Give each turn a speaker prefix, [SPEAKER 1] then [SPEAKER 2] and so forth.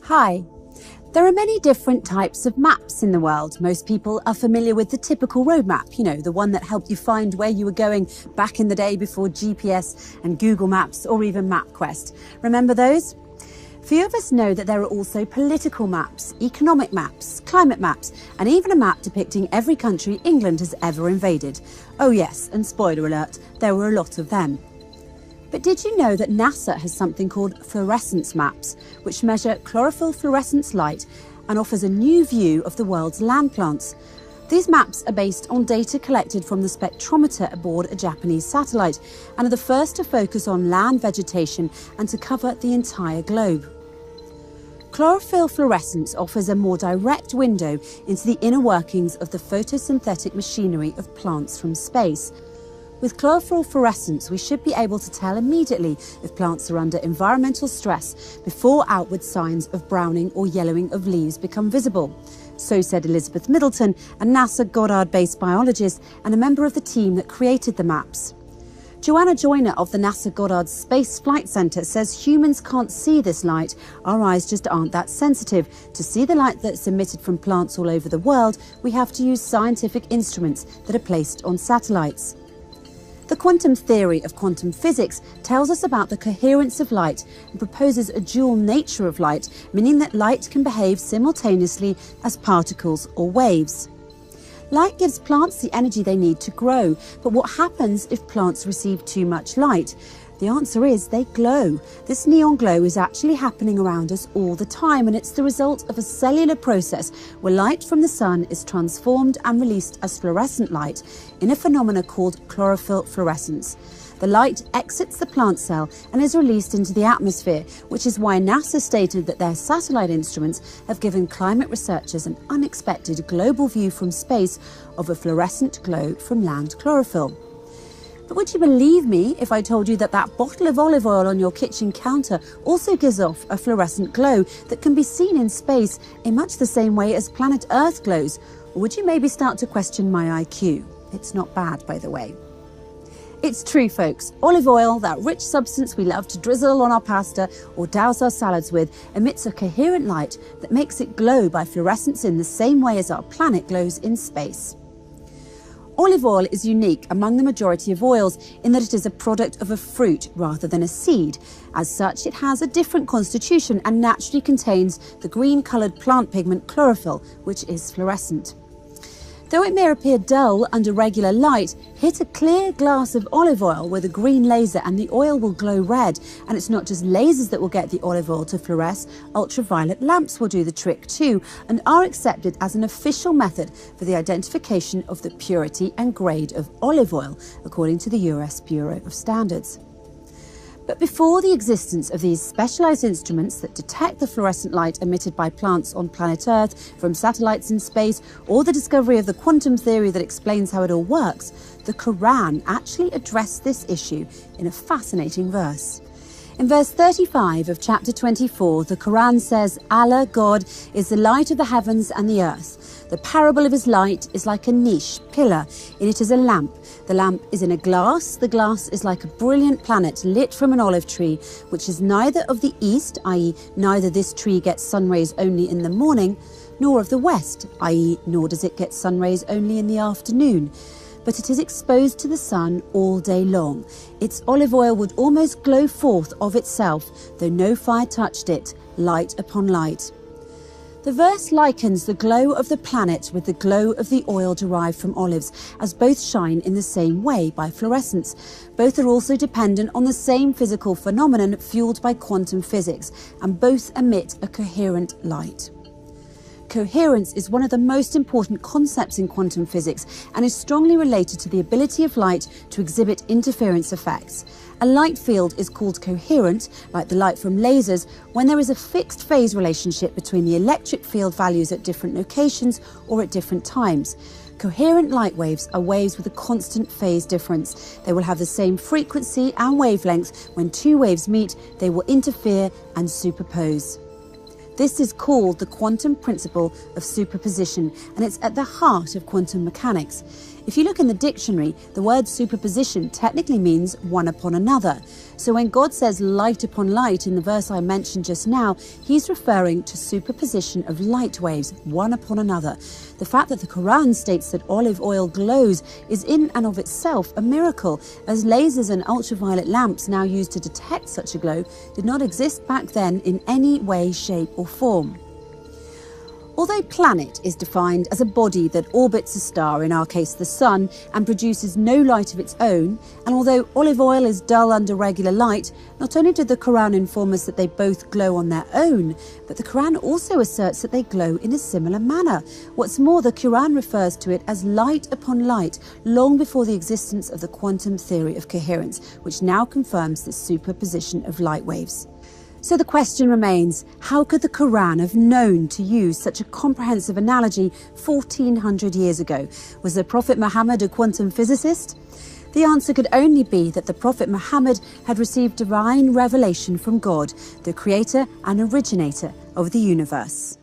[SPEAKER 1] Hi. There are many different types of maps in the world. Most people are familiar with the typical road map, the one that helped you find where you were going back in the day before GPS and Google Maps or even MapQuest. Remember those? Few of us know that there are also political maps, economic maps, climate maps, and even a map depicting every country England has ever invaded. Oh yes, and spoiler alert, there were a lot of them. But did you know that NASA has something called fluorescence maps, which measure chlorophyll fluorescence light and offers a new view of the world's land plants? These maps are based on data collected from the spectrometer aboard a Japanese satellite and are the first to focus on land vegetation and to cover the entire globe. Chlorophyll fluorescence offers a more direct window into the inner workings of the photosynthetic machinery of plants from space. With chlorophyll fluorescence, we should be able to tell immediately if plants are under environmental stress before outward signs of browning or yellowing of leaves become visible. So said Elizabeth Middleton, a NASA Goddard-based biologist and a member of the team that created the maps. Joanna Joyner of the NASA Goddard Space Flight Center says humans can't see this light. Our eyes just aren't that sensitive. To see the light that's emitted from plants all over the world, we have to use scientific instruments that are placed on satellites. The quantum theory of quantum physics tells us about the coherence of light and proposes a dual nature of light, meaning that light can behave simultaneously as particles or waves. Light gives plants the energy they need to grow, but what happens if plants receive too much light? The answer is they glow. This neon glow is actually happening around us all the time, and it's the result of a cellular process where light from the sun is transformed and released as fluorescent light in a phenomenon called chlorophyll fluorescence. The light exits the plant cell and is released into the atmosphere, which is why NASA stated that their satellite instruments have given climate researchers an unexpected global view from space of a fluorescent glow from land chlorophyll. But would you believe me if I told you that that bottle of olive oil on your kitchen counter also gives off a fluorescent glow that can be seen in space in much the same way as planet Earth glows? Or would you maybe start to question my IQ? It's not bad, by the way. It's true, folks. Olive oil, that rich substance we love to drizzle on our pasta or douse our salads with, emits a coherent light that makes it glow by fluorescence in the same way as our planet glows in space. Olive oil is unique among the majority of oils in that it is a product of a fruit rather than a seed. As such, it has a different constitution and naturally contains the green-coloured plant pigment chlorophyll, which is fluorescent. Though it may appear dull under regular light, hit a clear glass of olive oil with a green laser and the oil will glow red. And it's not just lasers that will get the olive oil to fluoresce, ultraviolet lamps will do the trick too and are accepted as an official method for the identification of the purity and grade of olive oil, according to the US Bureau of Standards. But before the existence of these specialised instruments that detect the fluorescent light emitted by plants on planet Earth from satellites in space, or the discovery of the quantum theory that explains how it all works, the Quran actually addressed this issue in a fascinating verse. In verse 35 of chapter 24, the Quran says, Allah, God, is the light of the heavens and the earth. The parable of his light is like a niche, pillar. In it is a lamp. The lamp is in a glass. The glass is like a brilliant planet lit from an olive tree, which is neither of the east, i.e. neither this tree gets sun rays only in the morning, nor of the west, i.e. nor does it get sun rays only in the afternoon. But it is exposed to the sun all day long. Its olive oil would almost glow forth of itself, though no fire touched it, light upon light. The verse likens the glow of the planet with the glow of the oil derived from olives, as both shine in the same way by fluorescence. Both are also dependent on the same physical phenomenon fueled by quantum physics, and both emit a coherent light. Coherence is one of the most important concepts in quantum physics and is strongly related to the ability of light to exhibit interference effects. A light field is called coherent, like the light from lasers, when there is a fixed phase relationship between the electric field values at different locations or at different times. Coherent light waves are waves with a constant phase difference. They will have the same frequency and wavelength. When two waves meet, they will interfere and superpose. This is called the quantum principle of superposition, and it's at the heart of quantum mechanics. If you look in the dictionary, the word superposition technically means one upon another. So when God says light upon light in the verse I mentioned just now, he's referring to superposition of light waves, one upon another. The fact that the Quran states that olive oil glows is in and of itself a miracle, as lasers and ultraviolet lamps now used to detect such a glow did not exist back then in any way, shape or form. Although planet is defined as a body that orbits a star, in our case the sun, and produces no light of its own, and although olive oil is dull under regular light, not only did the Quran inform us that they both glow on their own, but the Quran also asserts that they glow in a similar manner. What's more, the Quran refers to it as light upon light, long before the existence of the quantum theory of coherence, which now confirms the superposition of light waves. So the question remains, how could the Quran have known to use such a comprehensive analogy 1400 years ago? Was the Prophet Muhammad a quantum physicist? The answer could only be that the Prophet Muhammad had received divine revelation from God, the creator and originator of the universe.